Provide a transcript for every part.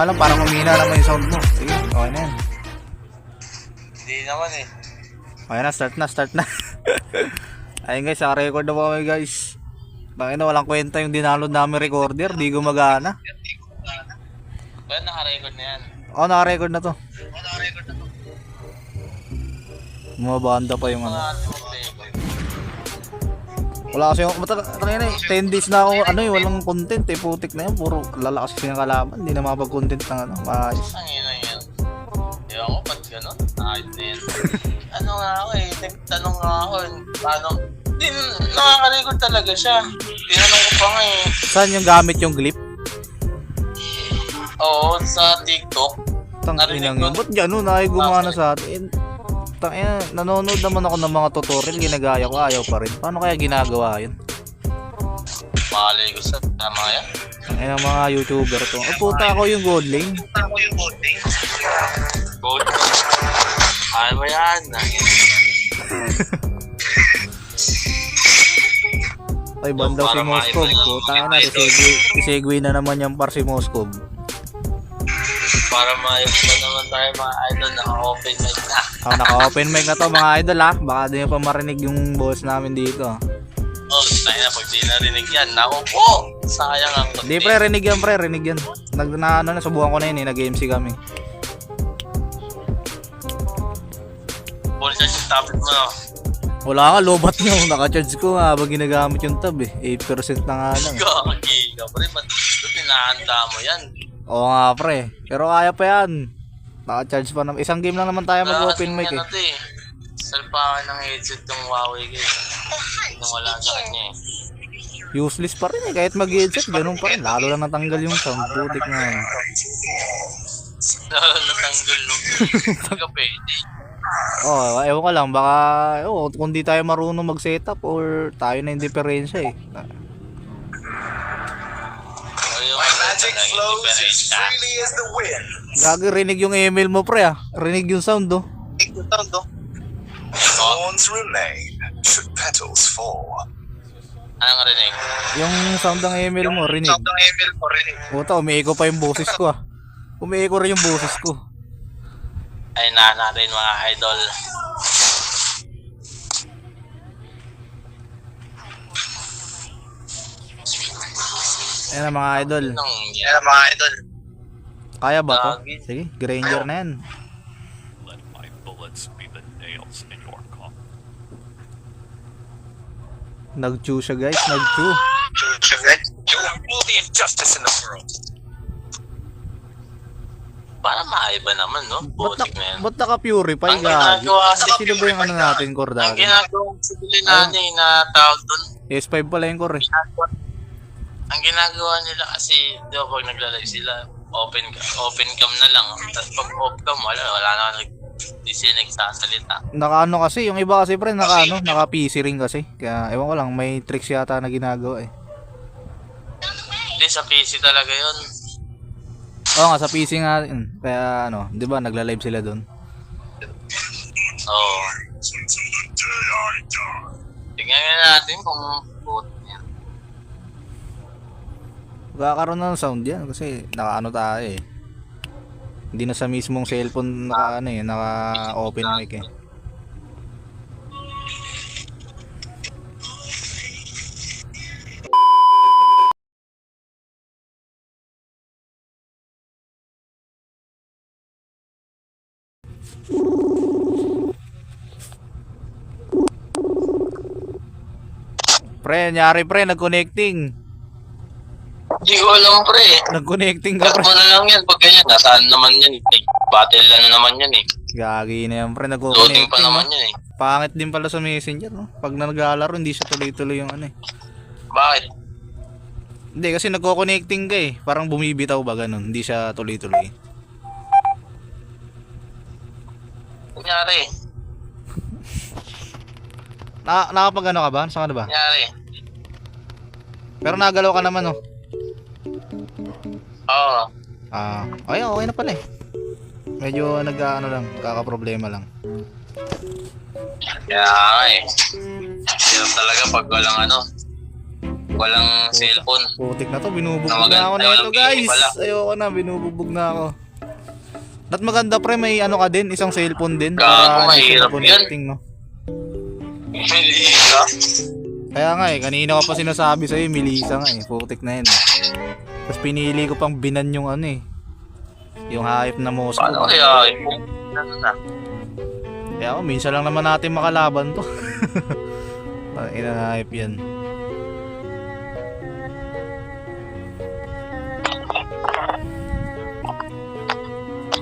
nga lang, parang humina naman yung sound mo. Sige, okay na yan. Hindi naman eh. Okay na, start na. Ayun guys, record na po kami guys. Bakit na walang kwenta yung dinaload namin recorder, di gumagana. Ba, naka-record na yan? Oo, naka-record na to. Bumabanda pa yung ano. Mga ating mag-record. Wala kasi yung, kanina 10 days na ako, walang content eh, putik na yan. Puro lalakas kasi ng kalaban, hindi na makapag-content ng maayos. Ang ina yan. Ewan ko, ba't gano'n? Nakahit na yan. Ano nga ako eh, nagtanong nga ako, paano? Hindi, nakaka-record talaga siya. Tinanong ko pa nga eh. Saan yung gamit yung clip? Oo, sa TikTok. Tangkinang yun. Ba't gano'n? Ay gumana sa atin. Tangina, nanonood naman ako ng mga tutorial, ginagaya ko, ayaw pa rin. Paano kaya ginagawa yun? Makalay ko sa tama yan. Ayun ang mga YouTuber to. Oh, puta ako yung gold lane. Gold. Ayaw mo yan. Ay, bandaw si Moskov. Puta na, isegue na naman yung par si Moskov. Para maayos na naman tayo mga idol, naka-open mic na. Naka-open mic na to mga idol ha. Baka di nyo pa marinig yung boss namin dito. Oh, tayo na pag di narinig yan. Naku po! Sayang ang Di pre, rinig yan. Nasubukan ko na yun eh, nag-MC kami. Full charge yung tablet mo no? Wala ka, lobat nyo. Naka-charge ko habang ginagamit yung tab eh. 8% na nga lang. Gagi ka pre, ba't pinahanda mo yan? Oo nga pre, pero kaya pa yan. Naka-charge pa naman. Isang game lang naman tayo mag-open mic eh. Salpa ka ng headset ng Huawei guys. Nung wala sa kanya eh. Useless pa rin eh, kahit mag-headset, ganun pa rin. Lalo lang natanggal yung sound, putik na yan. Natanggol mo. Hindi pwede. Ewan ko lang, baka kung di tayo marunong mag-setup or tayo na yung diferensya eh. Magic flows as freely as the wind. Gagi, rinig yung email mo pre ah. Rinig yung sound oh. Thorns remain should petals fall. Anong rinig? Yung sound ng email mo, rinig. Puta, umiiko pa yung boses ko ah. Umiiko rin yung boses ko. Ay na natin mga idol. Ayan na mga idol. Kaya ba to? Sige, Granger na yan. Let my bullets be the nails in your coffin. Nag-chew siya guys, nag-chew. You have all the injustice in the world. Para maaiba naman no? Butik na yan. Ba't naka-purify Ang gagi? ginagawa Sino ba yung ano natin, core Ang dati? ginagawa sa bili natin na tawag doon. S5 pala yung core eh. Ang ginagawa nila kasi, di ba pag naglalagay sila, open cam na lang. Tapos pag off cam, wala na hindi sila nagsasalita. Naka-ano kasi, yung iba kasi pre, naka-PC ring kasi. Kaya ewan ko lang, may tricks yata na ginagawa eh. Hindi, sa PC talaga yun. Oo nga, sa PC nga. Kaya di ba, nagla-live sila doon. Oo. Tingnan nga natin kung boot yan. Magkakaroon ng sound yan kasi naka-ano tayo eh. Hindi na sa mismong cellphone naka-open mic eh. Pre, nyari pre, nag-connecting. Hindi ko alam pre. Nag-connecting ka pre. Ano na lang yan pag ganyan. Nasaan naman yan? Battle na naman yan eh. Gagi na yan pre, Loading nag-connecting. pa naman yan eh. Pangit din pala sa messenger no. Pag naglalaro hindi siya tuloy-tuloy yung ano eh. Bakit? Hindi kasi nagko-connecting ka eh. Parang bumibitaw ba ganun, hindi siya tuloy-tuloy. Kunyari. Nakapag ano ka ba? Saan ka na ba? Kunyari. Pero nagalaw ka naman oh. Oo. Okay na pala eh. Medyo nag-ano lang, kaka-problema lang. Kaya nga eh. Hirap talaga pag walang Walang cellphone. Putik na to, binubugbog Na maganda, na ako na ito walang guys. game pala. Ayoko na, binubugbog na ako. At maganda pre, may ano ka din, isang cellphone din. Gago, mahirap connecting, no? Melissa. Kaya nga eh, kanina ko pa sinasabi sa'yo, Melissa nga eh. Putik na yun eh. Tapos pinili ko pang binan yung ano eh. Yung hype na Moscow. Paano kaya? Ano na? Kaya minsan lang naman natin makalaban to. Ina-hype yan.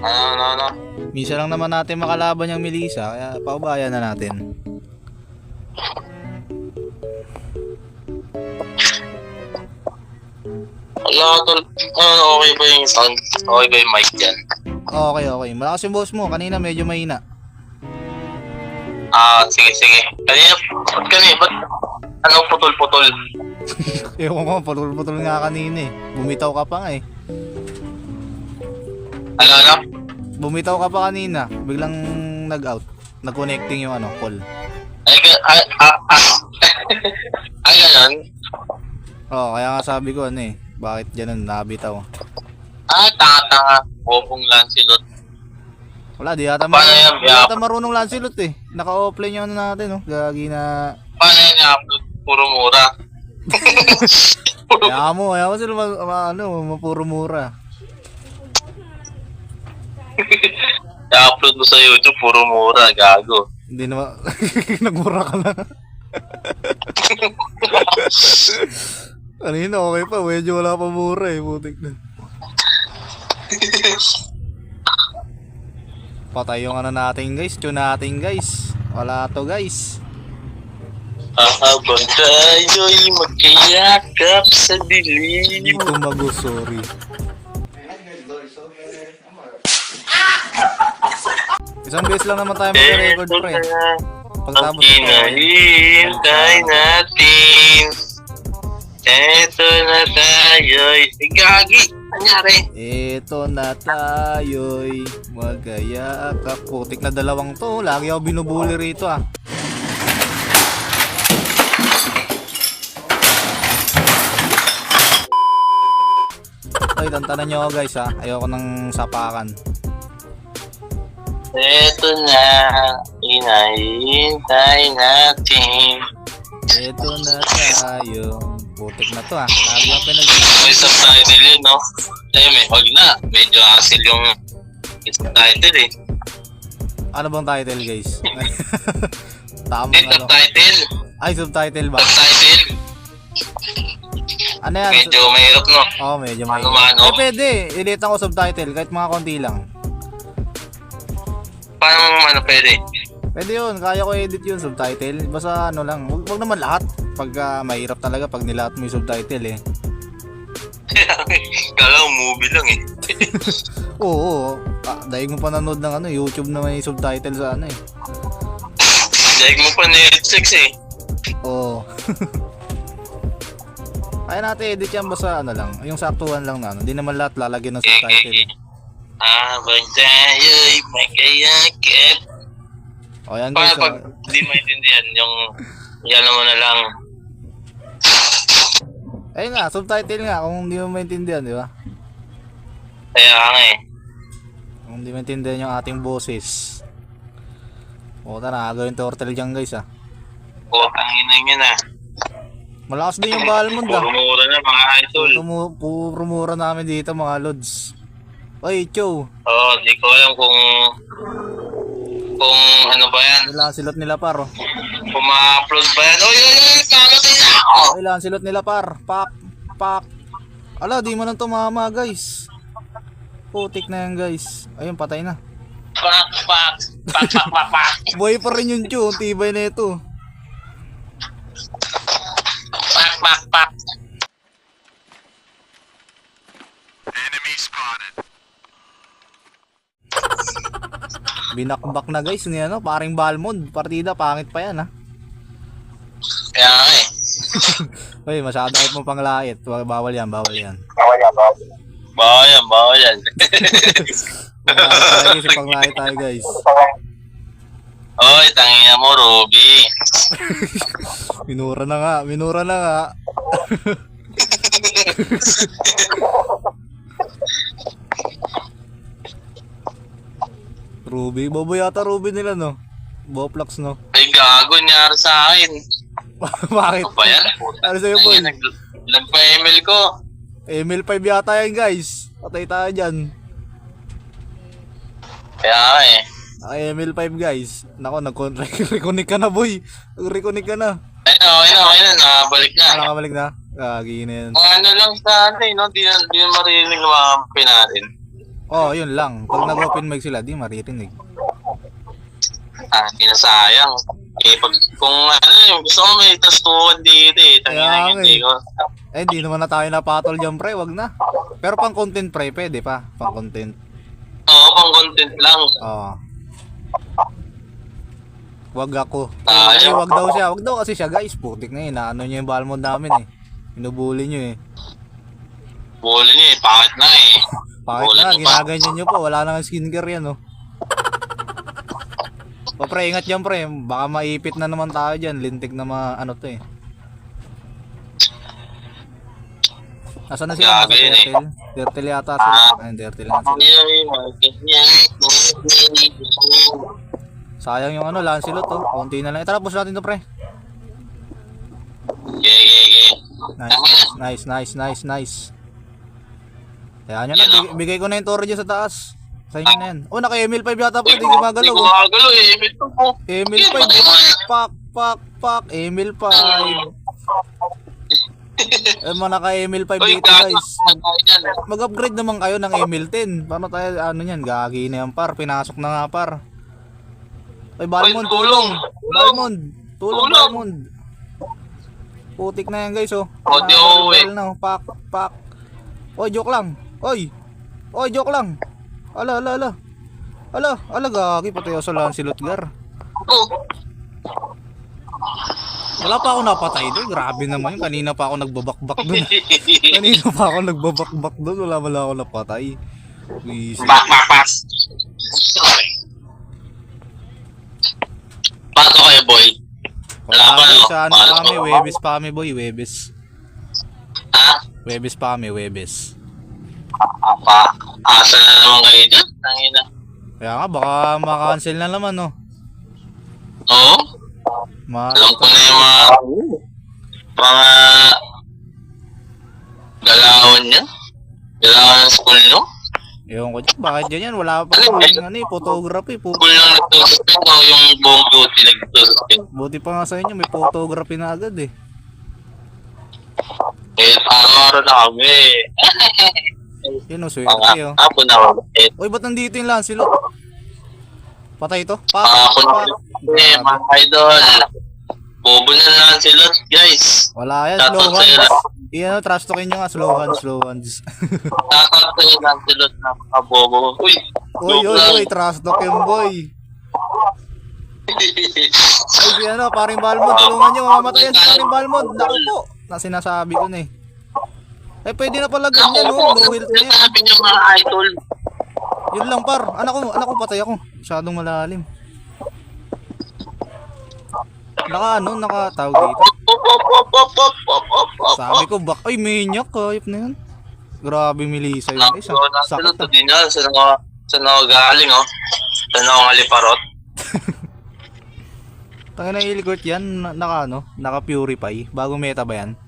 Ano? Minsan lang naman natin makalaban yung Melissa, kaya paubayan na natin. Wala, tol. Okay ba yung sound? Okay ba yung mic dyan? Okay. Malakas yung boss mo, kanina medyo mahina. Sige. Ba't anong putol-putol? Ewan ko, putol-putol nga kanina eh. Bumitaw ka pa nga eh. Ano? Bumitaw ka pa kanina, biglang nag-out. Nag-connecting yung ano, call. Ay, ganun? Oo, kaya nga sabi ko ano eh, bakit ganun nabitaw? Tanga-tanga. Bobong Lancelot. Wala, di yata, Paano yan? di yata marunong Lancelot eh. Naka-offline yung ano natin, no? Gagi na... Paano yun i-upload? Puro mura. Kaya mo sila mapuro mura. I-upload mo sa YouTube, puro mura. Gago. Hindi naman, nagmura ka lang. Kanina okay pa, medyo wala pa mura eh, putik na. Patay yung ano natin guys, tune natin guys. Wala to guys. Habang tayo'y magkayakap sa dilim. Hindi tumago, sorry. Isang beses lang naman tayo mag-record pre. Ang hinahintay natin. Eto na tayo'y gagi. Anyari? Eto na tayo'y magayakap. Putik na dalawang to. Lagi ako binubuli rito ah. Ay, tantanan nyo ako guys ha. Ayoko ng sapakan. Eto na, hinahintay natin. Eto na tayo. Putik na to ah. Lagi ako May subtitle yun, no? May wag na. Medyo hassle yung subtitle eh. Ano bang title guys? Tamang May ano. subtitle. Ay, subtitle ba? Subtitle. Ano yan? Medyo mahirap, no? Oo, medyo may. Mano-mano. Pwede. Ilitan ko subtitle kahit mga konti lang. Paano pwede? Pwede yun. Kaya ko edit yun subtitle. Basta ano lang. Wag naman lahat. Pag mahirap talaga pag nilahat mo yung subtitle eh. Kala ko movie lang eh. Oo. Daig mo pa nanood ng ano, YouTube na may subtitle sa ano eh. Daig mo pa Netflix eh. Oo. Kaya natin edit yan basta ano lang. Yung saktuhan lang na ano. Hindi naman lahat lalagyan ng subtitle eh. Habang tayo'y magkayakap. O yan guys. Paano pag hindi maintindihan yung yan mo na lang. Ayun nga, subtitle nga kung hindi mo maintindihan, di ba? Kaya nga eh. Kung hindi maintindihan yung ating boses. O tara, gawin turtle dyan guys ah. Tangina nyo na. Malakas din yung Balmond ah. Puro mura na mga idol. Puro mura namin dito mga lods. Oy, Chow. Di ko alam kung ano ba yan. Ilan silot nila par oh. Kung ma-upload ba yan. Oy, kakatin na ako. Ilan silot nila par. Pak. Ala, di mo nang tumama guys. Putik na yan guys. Ayun, patay na. Pak. Boy pa rin yung Chow. Tibay na ito. Pak. Enemy spotted. Binakbak na guys ni ano, paring Balmond. Partida, pangit pa yan ha. Kaya nga eh. Uy, masyado out mo pang lait. Bawal yan. Bawal yan. Tayo pang lait tayo guys. Oy, tangina mo, Ruby. Minura na nga. Ruby. Bobo yata Ruby nila, no? Boplox, no? Ay, gago nangyari sa akin. Bakit? Ano ba yan? Ano sa'yo, boy? Nagpa-ML ko. ML5 yata yan, guys. Patay tayo dyan. Kaya nga eh. ML5, guys. Nako, nag-reconnect ka na, boy. Nag-reconnect ka na. Ayun na, nakabalik na. Nakabalik na. Gagi na yan. Ano lang sa ano eh, no? Di na maririnig ng mga kampi natin. Oh, yun lang. Pag nag-open mic sila, di maririnig. Hindi na sayang. Eh, kung ano yung gusto ko may tastuhan dito eh. Kaya nga Hindi eh. ko. Di naman na tayo napatol dyan, pre. Wag na. Pero pang content, pre, pwede pa. Pang content. Oo, pang content lang. Oo. Wag ako. Ayaw. Wag daw siya. Wag daw kasi siya, guys. Putik na yun. Ano niya yung balmond namin eh. Inubuli nyo eh. Buli niya eh, pangit na eh. Bakit Bullet na? mo pa. Ginaganyan nyo po. Wala nang skincare yan, oh. O pre, ingat dyan, pre. Baka maipit na naman tayo dyan. Lintik na ano to eh. Nasaan na sila? Nasa Grabe yun eh. Turtle? Turtle yata sila. Ayun, Turtle na sila. Sayang yung Lancelot, oh. Konti na lang. Tara, push natin to, pre. Yeah. Nice. Kaya nyo na, bigay ko na yung torre dyan sa taas. Sa inyo na yan. Oh, naka ML5 yata, pre. Di gumagalaw, Hindi oh. gumagalaw eh. ML5, pak, ML5. Mga naka ML5 Uy, dito, guys. gago. Mag-upgrade naman kayo ng ML10. Paano tayo, ano yan, gagi na yan, par. Pinasok na nga, par. Ay, Balmond, Uy, tulong. Tulong, Balmond. Putik na yan, guys, oh. Di uuwi. Pak. Oy, joke lang. Oy, joke lang. Ala, gagi, patay ako sa Lancelot, gar. Wala pa ako napatay doon. Grabe naman yun. Kanina pa ako nagbabakbak doon. Wala ako napatay. Easy. Pass. Paano kayo, boy? Wala pa, no? Sa ano kami, Webes pa kami, boy. Webes. Ha? Webes pa kami, Webes. Asa na naman kayo dyan? Tangina. Kaya nga, baka makancel na naman, no? Oo? Alam ko na yung mga galawan niya. Galawan ng school, no? Ewan ko dyan, bakit dyan yan? Wala pa yung photography. School lang nagsususpend o yung buong duty nagsususpend. Buti pa nga sa inyo, may photography na agad eh. Eh, araw-araw na kami. Yun o, swerte oh. Ako na ako. Uy, ba't nandito yung Lancelot? Patay ito? Ako na mga idol. Bobo na lang sila, guys. Wala yan, Shoutout slow sa'yo hands. lang. Iyan o, trash talkin nyo nga, slow hands. Shoutout sa'yo lang sila na kabobo. Uy, trash talk yung boy. Ay, di ano, paring Balmond, tulungan nyo, mamamatay yan si paring Balmond. Naku po, na sinasabi ko na eh. Eh, pwede na pala ganyan, no? No health na yan. Sabi niyo mga idol. Yun lang, par. Anak ko, patay ako. Masyadong malalim. Nakatawag dito. Sabi ko, ay, manyak, hayop na yan. Grabe, Melissa yun. Ay, sakit to din yan. Saan ako galing, oh? Saan ako ngaliparot? Tangina na ilikot yan, naka-purify. Bago meta ba yan?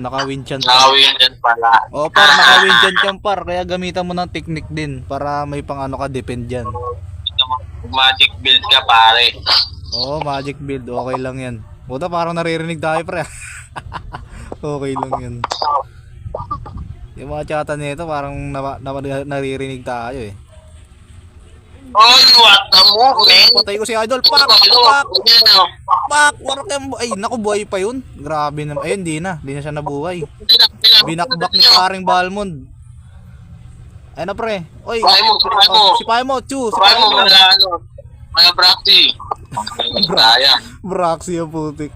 Naka-winchant. Nakawin din pala. O par, naka-winchant yan par. Kaya gamitan mo ng technique din para may pang ano ka, depend dyan. Magic build ka, pare. Oo, magic build. Okay lang yan. Buta parang naririnig tayo pre. Okay lang yan. Yung mga chata nito parang naririnig tayo eh. Oh, what the movement? Patay ko si Idol. Pak! Warak yan. Ay, naku, buhay pa yun. Grabe naman. Ayun, di na siya nabuhay. Binakbak ni paring Balmond. Ay na pre. Oy, si Paimo, Chu. Si Paimo. Mga Braxy. Braxy yung putik.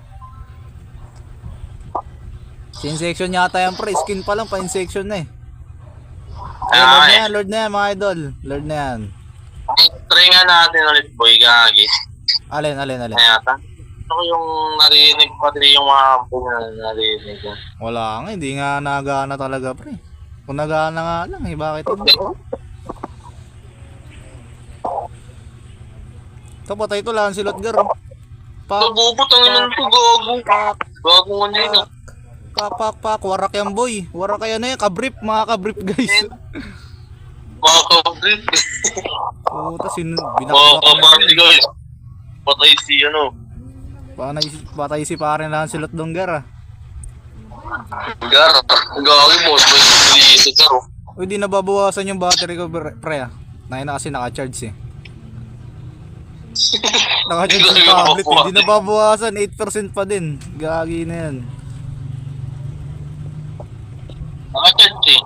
Insection yata yan pre. Skin pa lang pa insection na eh. Ay, Lord na yan mga idol. Lord na yan. Try nga natin ulit boy, gagi. Alin. Ayata. Ako yung narinig pati yung mga ampun na narinig ko. Wala nga, hindi nga nagana talaga pre. Kung nagana nga lang eh, bakit hindi? Ito patay ito Lancelot Gar. Pak, Nabubot ang inan ko, gago. Gago nga na yun. pak, warak yan boy. Warak yan na yan, kabrip, mga kabrip guys. Mga kabrit. Puta, Mga binakbak kabrit na. guys. Patay si ano. Patay si pare Lancelot dong Gar ah. Gar. Gago mo. May si Gar. Uy, di nababawasan yung battery ko pre ah. Na kasi naka-charge eh. Naka-charge yung tablet eh. Di nababawasan, 8% pa din. Gagi na yan. Naka-charge eh.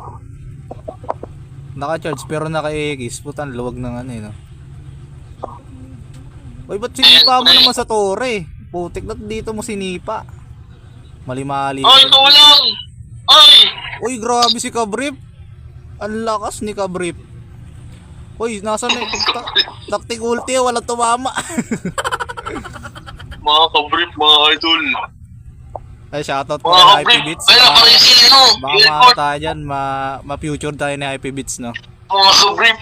Naka-charge pero naka-X. Putan, luwag ng ano eh no. Uy, ba't sinipa mo naman sa tore? Putik na dito mo sinipa. Mali-mali. Ay, ito lang! Ay! Uy, grabe si Kabrip. Ang lakas ni Kabrip. Uy, nasa na taktik ulti, walang tumama. Mga kabrit, mga idol. Ay, shoutout po Mga kay kabrit. IP Beats. Ay, nakaresil no. Baka mga tayo dyan, ma-future tayo ni IP Beats, no? Mga kabrit.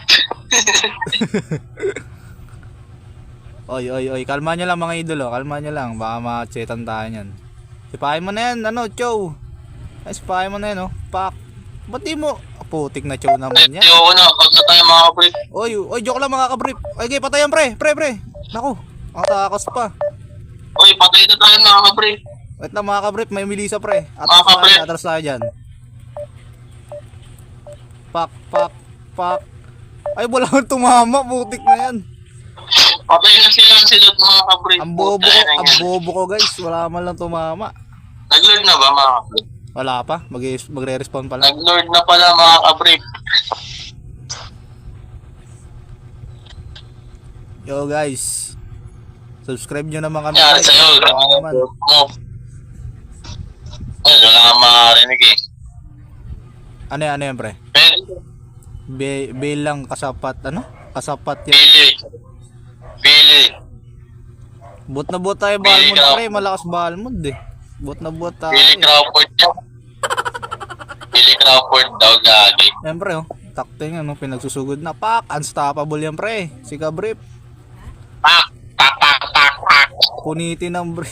Oy, kalma nyo lang mga idolo, kalma nyo lang. Baka ma-chetan tayo nyan. Sipahin mo na yan, ano, chow. Ay, sipahin mo na yan, oh. Pak. Ba't di mo? Putik na chow naman yan. Ayoko na, pag na tayo mga kabrit. Oy, joke lang mga kabrip. Ay, okay, patayan pre. Naku, ang takas pa. Oy, patay na tayo mga kabrit. Wait lang mga kabrip, may Melissa pre. Mga kabrip. Atras tayo dyan. Pak. Ay, wala kang tumama, putik na yan. Patay na sila mga kabrit. Ang bobo ko guys, wala man lang tumama. Nag-lord na ba mga kabrit? Wala pa, magre-respawn pa lang. Nag-lord na pala mga kabrit. Yo guys, subscribe nyo naman kami. Yan, guys. sa'yo. Wala naman. Ay, wala nga marinig eh. Ano yan pre? Bail lang kasapat, ano? Kasapat yan. Pili. Bot na bot tayo Balmond pre, malakas Balmond eh. Bot na bot tayo. Pili Crawford yan. Pili Crawford daw gagi. Yan pre oh, takting ano, pinagsusugod na. Pak, unstoppable yan pre. Si Kabrip. Pak. Punitin ng bre.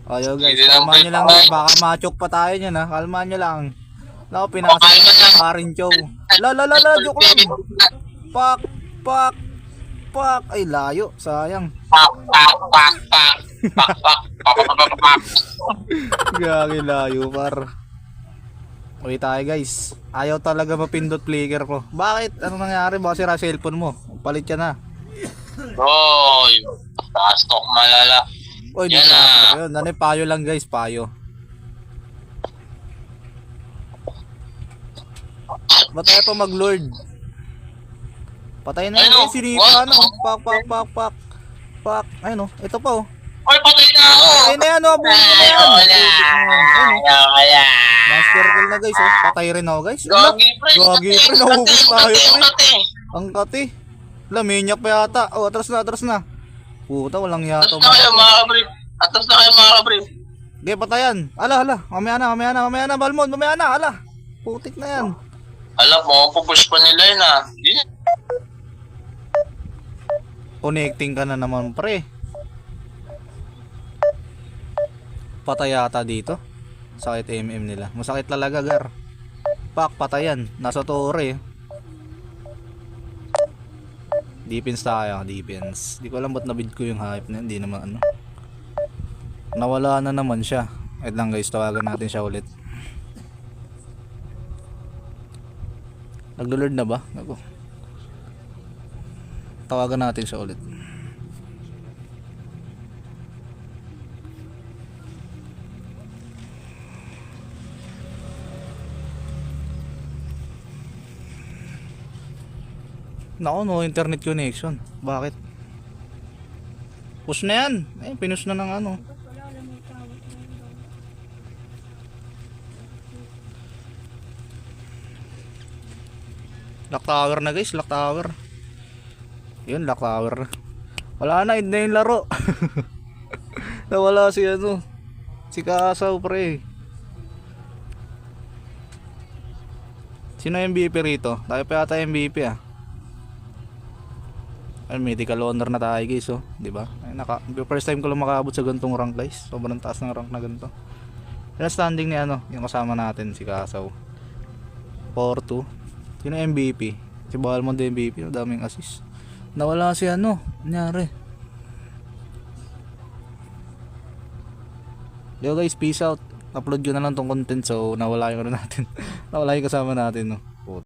Ayo guys, kalma nyo lang guys. Baka machok pa tayo nyan ha. Kalma nyo lang. Naku, pinakasin pa rin chow. La, joke lang. Pak. Ay, layo. Sayang. Pak. Gagi layo par. Uy tayo guys. Ayaw talaga mapindot flicker ko. Bakit? Ano nangyari? Baka sira cellphone mo. Palit ka na. Oy. Taas tok malala. Uy, di Yan na. na. Ayun, ano payo lang guys, payo. Ba't tayo pa mag-lord? Patay na Ayun, yun, oh. sinipa What? na. Pak. Ayun oh, ito pa oh. Oy, patay na ako. Patay na yan oh, buhay na yan. Wala. Master kill na guys oh. Patay rin ako guys. Gagi pre. Gagi pre, nahuhubos tayo pre. Kati. Ang kati. Laminyak pa yata. Oh, atras na. Puta, walang yata. Atras na kayo mga kabrit. Atras na kayo mga kabrit. Okay, patayan. Ala. Mamaya na, Balmond. Mamaya na, ala. Putik na yan. Alam mo, pupush pa nila yun ah. Connecting ka na naman, pre. Patay yata dito. Sakit MM nila. Masakit talaga, Gar. Pak, patayan. Nasa tore. Defense tayo, defense. Di ko alam ba't nabid ko yung hype na yun. Di naman ano. Nawala na naman siya. Wait lang guys, tawagan natin siya ulit. Naglo-lord na ba? Ako. Tawagan natin siya ulit. Nako, no internet connection. Bakit? Push na yan. Eh, pinush na ng ano. Lock tower na guys, lock tower. Yun, lock tower. Wala na, hindi na yung laro. Nawala si ano. Si Kasaw, pre. Sino MVP rito? Tayo pa yata MVP ah. Ay, medical honor na tayo guys, oh. Diba? Ay, first time ko lang makaabot sa gantong rank guys. Sobrang taas ng rank na ganito. Yan standing ni ano, yung kasama natin, si Kasaw. 4-2. Sino MVP? Si Balmond MVP, daming assist. Nawala si ano, nangyari. Yo guys, peace out. Upload ko na lang tong content, so nawala yung ano natin. Nawala yung kasama natin, no.